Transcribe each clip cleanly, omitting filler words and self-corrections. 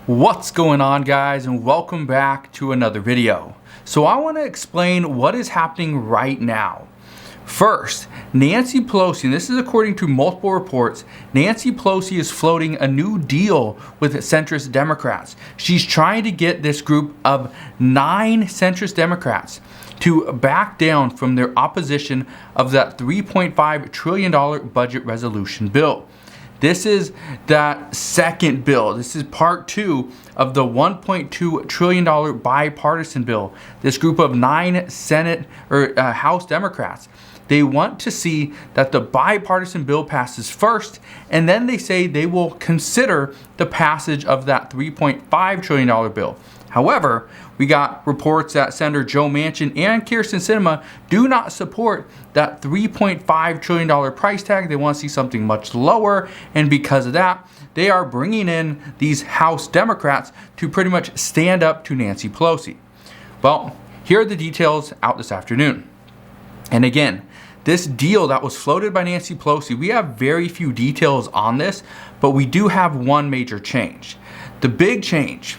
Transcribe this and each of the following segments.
What's going on, guys, and welcome back to another video. So I want to explain what is happening right now. First, Nancy Pelosi, and this is according to multiple reports, Nancy Pelosi is floating a new deal with centrist Democrats. She's trying to get this group of 9 centrist Democrats to back down from their opposition of that $3.5 trillion budget resolution bill. This is that second bill. This is part 2 of the $1.2 trillion bipartisan bill. This group of 9 Senate or House Democrats, they want to see that the bipartisan bill passes first, and then they say they will consider the passage of that $3.5 trillion bill. However, we got reports that Senator Joe Manchin and Sinema do not support that $3.5 trillion price tag. They want to see something much lower, and because of that, they are bringing in these House Democrats to pretty much stand up to Nancy Pelosi. Well, here are the details out this afternoon. And again, this deal that was floated by Nancy Pelosi, we have very few details on this, but we do have one major change. The big change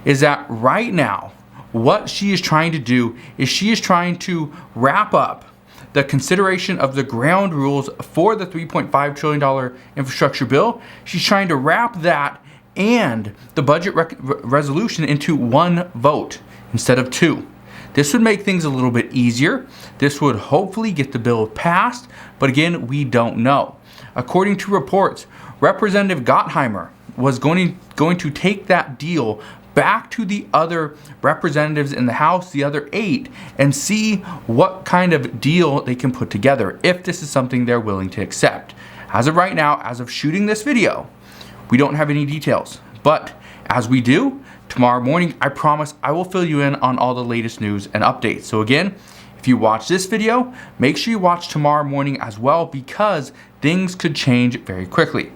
is that right now, what she is trying to do is she is trying to wrap up the consideration of the ground rules for the $3.5 trillion infrastructure bill. She's trying to wrap that and the budget resolution into one vote instead of 2. This would make things a little bit easier. This would hopefully get the bill passed, but again, we don't know. According to reports, Representative Gottheimer was going to take that deal back to the other representatives in the House, the other 8, and see what kind of deal they can put together, if this is something they're willing to accept. As of right now, as of shooting this video, we don't have any details. But as we do, tomorrow morning, I promise I will fill you in on all the latest news and updates. So again, if you watch this video, make sure you watch tomorrow morning as well, because things could change very quickly.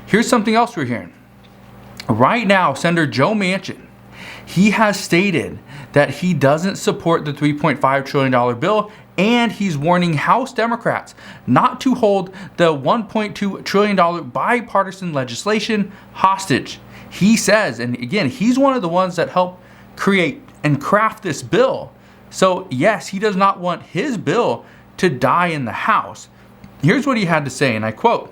Here's something else we're hearing. Right now, Senator Joe Manchin, he has stated that he doesn't support the $3.5 trillion bill, and he's warning House Democrats not to hold the $1.2 trillion bipartisan legislation hostage. He says, and again, he's one of the ones that helped create and craft this bill. So yes, he does not want his bill to die in the House. Here's what he had to say, and I quote,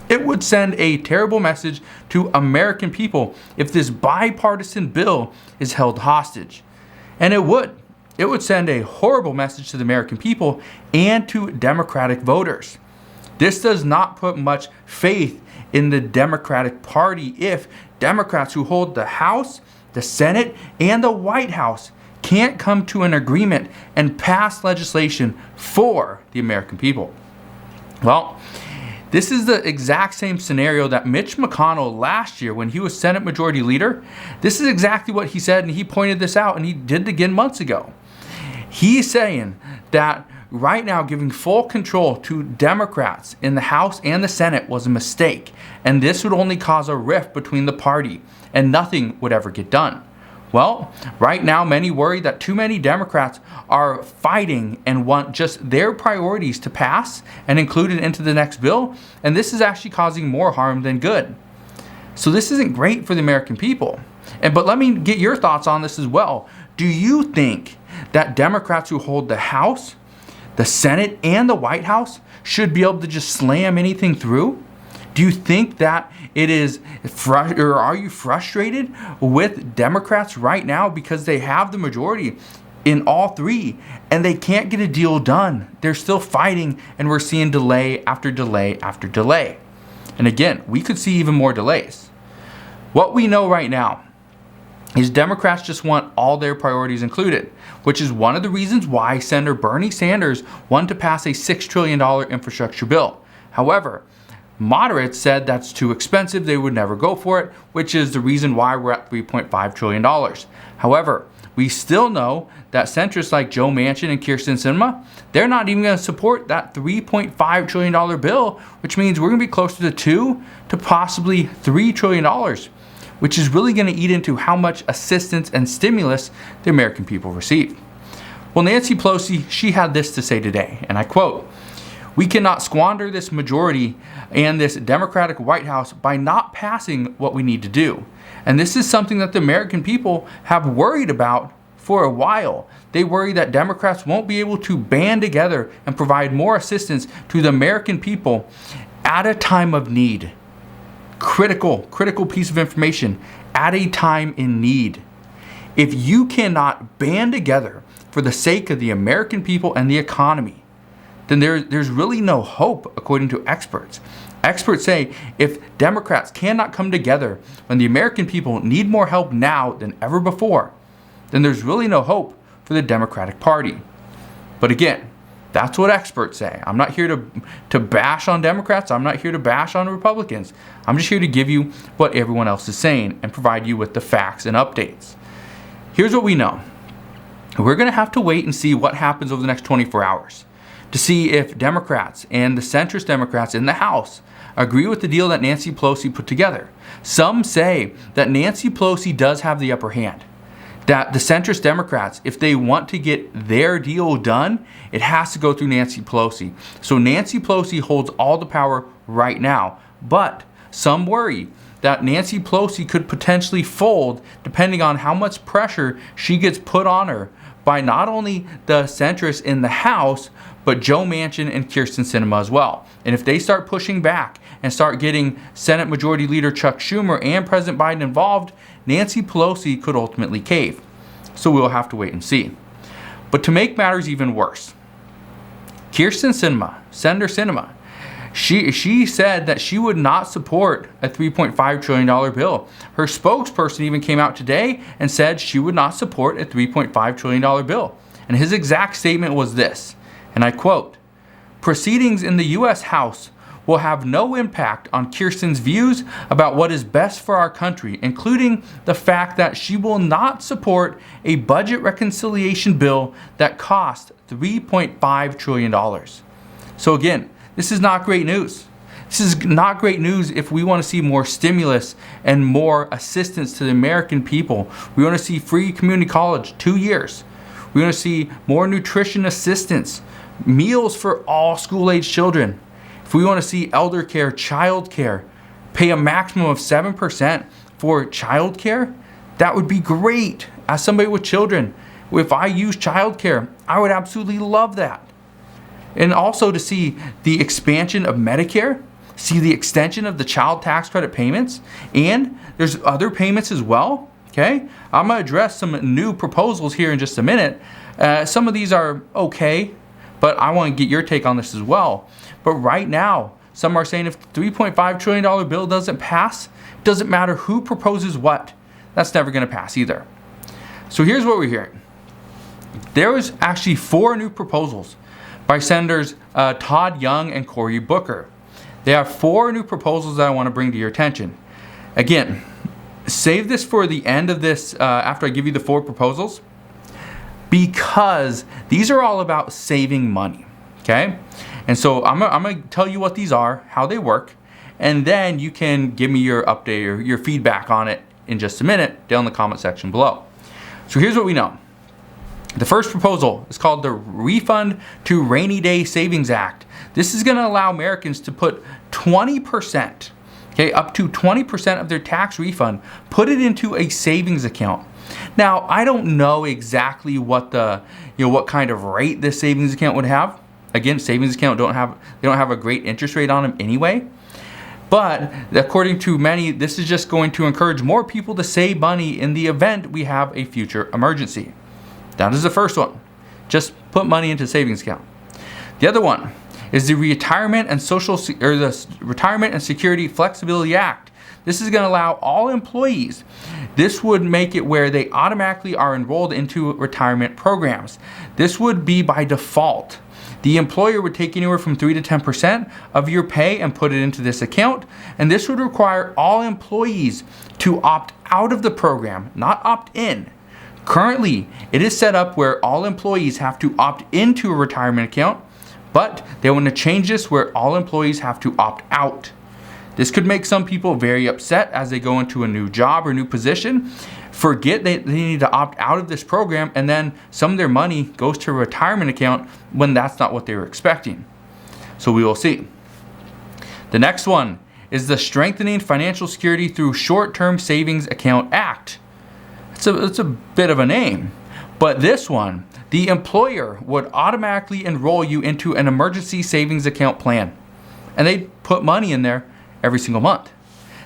"It would send a terrible message to American people if this bipartisan bill is held hostage." And it would. It would send a horrible message to the American people and to Democratic voters. This does not put much faith in the Democratic Party if Democrats who hold the House, the Senate, and the White House can't come to an agreement and pass legislation for the American people. Well, this is the exact same scenario that Mitch McConnell last year, when he was Senate Majority Leader, this is exactly what he said, and he pointed this out, and he did it again months ago. He's saying that right now giving full control to Democrats in the House and the Senate was a mistake, and this would only cause a rift between the party, and nothing would ever get done. Well, right now, many worry that too many Democrats are fighting and want just their priorities to pass and included into the next bill, and this is actually causing more harm than good. So this isn't great for the American people. But let me get your thoughts on this as well. Do you think that Democrats who hold the House, the Senate, and the White House should be able to just slam anything through? Do you think that it is, or are you frustrated with Democrats right now because they have the majority in all 3 and they can't get a deal done? They're still fighting, and we're seeing delay after delay after delay. And again, we could see even more delays. What we know right now is Democrats just want all their priorities included, which is one of the reasons why Senator Bernie Sanders wanted to pass a $6 trillion infrastructure bill. However, moderates said that's too expensive, they would never go for it, which is the reason why we're at $3.5 trillion. However, we still know that centrists like Joe Manchin and Sinema, they're not even going to support that $3.5 trillion bill, which means we're going to be closer to $2 to possibly $3 trillion, which is really going to eat into how much assistance and stimulus the American people receive. Well, Nancy Pelosi, she had this to say today, and I quote, We cannot squander this majority and this Democratic White House by not passing what we need to do. And this is something that the American people have worried about for a while. They worry that Democrats won't be able to band together and provide more assistance to the American people at a time of need. Critical piece of information at a time in need. If you cannot band together for the sake of the American people and the economy, then there's really no hope, according to experts. Experts say if Democrats cannot come together when the American people need more help now than ever before, then there's really no hope for the Democratic Party. But again, that's what experts say. I'm not here to bash on Democrats. I'm not here to bash on Republicans. I'm just here to give you what everyone else is saying and provide you with the facts and updates. Here's what we know. We're going to have to wait and see what happens over the next 24 hours to see if Democrats and the centrist Democrats in the House agree with the deal that Nancy Pelosi put together. Some say that Nancy Pelosi does have the upper hand, that the centrist Democrats, if they want to get their deal done, it has to go through Nancy Pelosi. So Nancy Pelosi holds all the power right now, but some worry that Nancy Pelosi could potentially fold depending on how much pressure she gets put on her by not only the centrists in the House, but Joe Manchin and Sinema as well. And if they start pushing back and start getting Senate Majority Leader Chuck Schumer and President Biden involved, Nancy Pelosi could ultimately cave. So we'll have to wait and see. But to make matters even worse, Sinema, Senator Sinema, she said that she would not support a $3.5 trillion bill. Her spokesperson even came out today and said she would not support a $3.5 trillion bill. And his exact statement was this, and I quote, "Proceedings in the U.S. House will have no impact on Kirsten's views about what is best for our country, including the fact that she will not support a budget reconciliation bill that costs $3.5 trillion. So again, this is not great news. This is not great news if we want to see more stimulus and more assistance to the American people. We want to see free community college, 2 years. We want to see more nutrition assistance, meals for all school-age children. If we want to see elder care, child care, pay a maximum of 7% for child care, that would be great. As somebody with children, if I use child care, I would absolutely love that. And also to see the expansion of Medicare, see the extension of the child tax credit payments, and there's other payments as well. Okay, I'm going to address some new proposals here in just a minute. Some of these are okay, but I want to get your take on this as well. But right now, some are saying if the $3.5 trillion bill doesn't pass, it doesn't matter who proposes what. That's never going to pass either. So here's what we're hearing. There was actually 4 new proposals by Senators Todd Young and Cory Booker. They have 4 new proposals that I want to bring to your attention. Again, save this for the end of this after I give you the 4 proposals, because these are all about saving money, okay? And so I'm going to tell you what these are, how they work, and then you can give me your update or your feedback on it in just a minute down in the comment section below. So here's what we know. The first proposal is called the Refund to Rainy Day Savings Act. This is going to allow Americans to put 20%, okay, up to 20% of their tax refund, put it into a savings account. Now, I don't know exactly what what kind of rate this savings account would have. Again, savings account don't have a great interest rate on them anyway. But according to many, this is just going to encourage more people to save money in the event we have a future emergency. That is the first one. Just put money into savings account. The other one is the Retirement and Security Flexibility Act. This is going to allow all employees. This would make it where they automatically are enrolled into retirement programs. This would be by default. The employer would take anywhere from 3 to 10% of your pay and put it into this account. And this would require all employees to opt out of the program, not opt in. Currently, it is set up where all employees have to opt into a retirement account, but they want to change this where all employees have to opt out. This could make some people very upset as they go into a new job or new position, forget they need to opt out of this program, and then some of their money goes to a retirement account when that's not what they were expecting. So we will see. The next one is the Strengthening Financial Security Through Short-Term Savings Account Act. It's a bit of a name, but this one, the employer would automatically enroll you into an emergency savings account plan, and they put money in there every single month.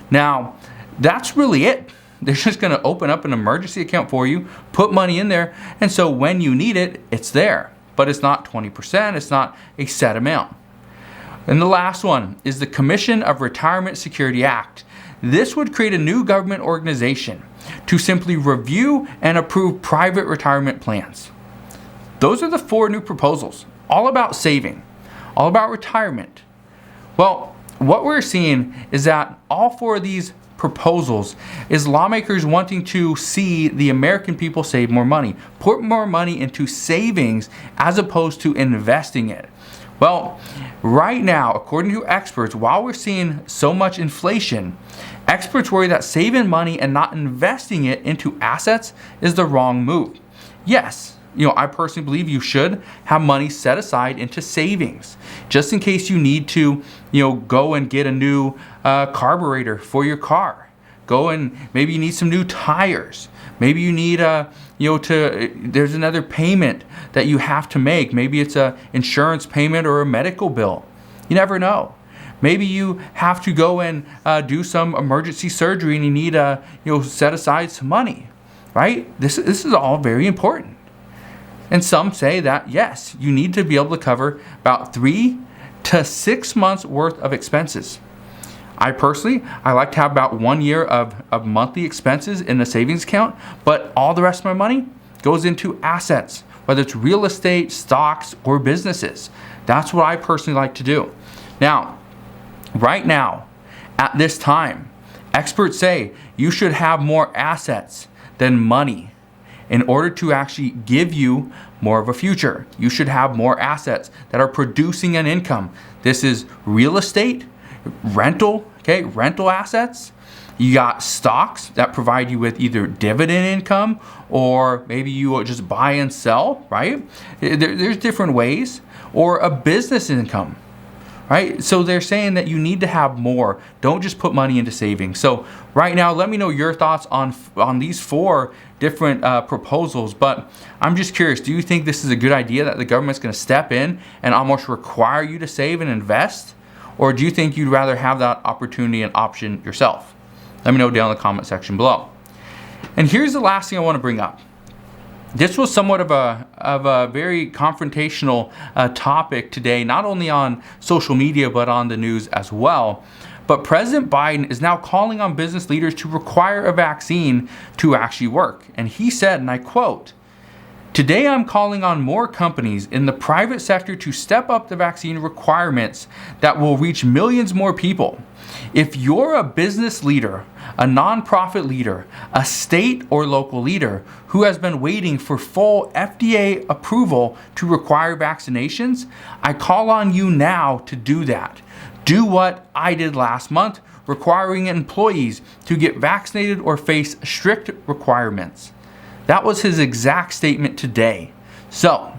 Now, that's really it. They're just going to open up an emergency account for you, put money in there, and so when you need it, it's there. But it's not 20%, it's not a set amount. And the last one is the Commission of Retirement Security Act. This would create a new government organization to simply review and approve private retirement plans. Those are the 4 new proposals, all about saving, all about retirement. Well, what we're seeing is that all 4 of these proposals is lawmakers wanting to see the American people save more money, put more money into savings as opposed to investing it. Well, right now, according to experts, while we're seeing so much inflation, experts worry that saving money and not investing it into assets is the wrong move. Yes, I personally believe you should have money set aside into savings, just in case you need to, go and get a new carburetor for your car. Go and maybe you need some new tires. Maybe you need there's another payment that you have to make. Maybe it's a insurance payment or a medical bill. You never know. Maybe you have to go and do some emergency surgery and you need set aside some money, right? This is all very important. And some say that, yes, you need to be able to cover about 3 to 6 months worth of expenses. I like to have about 1 year of monthly expenses in the savings account, but all the rest of my money goes into assets, whether it's real estate, stocks, or businesses. That's what I personally like to do. Now, right now, at this time, experts say you should have more assets than money in order to actually give you more of a future. You should have more assets that are producing an income. This is real estate, rental assets. You got stocks that provide you with either dividend income or maybe you just buy and sell, right? There's different ways, or a business income, right? So they're saying that you need to have more. Don't just put money into savings. So right now, let me know your thoughts on these 4 different proposals. But I'm just curious, do you think this is a good idea that the government's going to step in and almost require you to save and invest? Or do you think you'd rather have that opportunity and option yourself? Let me know down in the comment section below. And here's the last thing I want to bring up. This was somewhat of a very confrontational topic today, not only on social media, but on the news as well. But President Biden is now calling on business leaders to require a vaccine to actually work. And he said, and I quote, "Today I'm calling on more companies in the private sector to step up the vaccine requirements that will reach millions more people. If you're a business leader, a nonprofit leader, a state or local leader who has been waiting for full FDA approval to require vaccinations, I call on you now to do that. Do what I did last month, requiring employees to get vaccinated or face strict requirements." That was his exact statement today. So,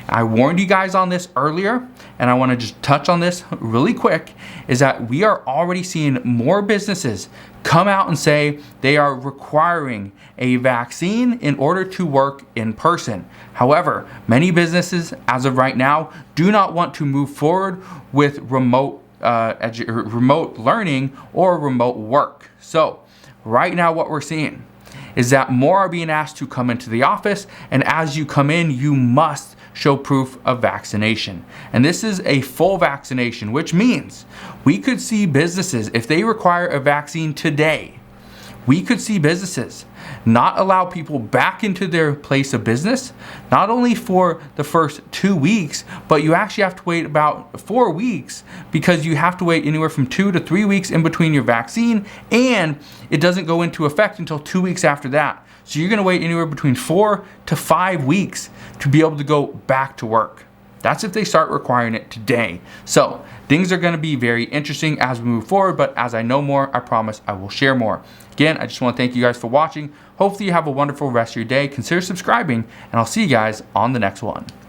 I warned you guys on this earlier, and I want to just touch on this really quick, is that we are already seeing more businesses come out and say they are requiring a vaccine in order to work in person. However, many businesses, as of right now, do not want to move forward with remote learning or remote work. So, right now what we're seeing is that more are being asked to come into the office, and as you come in, you must show proof of vaccination. And this is a full vaccination, which means we could see businesses, if they require a vaccine today, we could see businesses not allow people back into their place of business, not only for the first 2 weeks, but you actually have to wait about 4 weeks, because you have to wait anywhere from 2 to 3 weeks in between your vaccine, and it doesn't go into effect until 2 weeks after that. So you're going to wait anywhere between 4 to 5 weeks to be able to go back to work. That's if they start requiring it today. So things are going to be very interesting as we move forward, but as I know more, I promise I will share more. Again, I just want to thank you guys for watching. Hopefully you have a wonderful rest of your day. Consider subscribing, and I'll see you guys on the next one.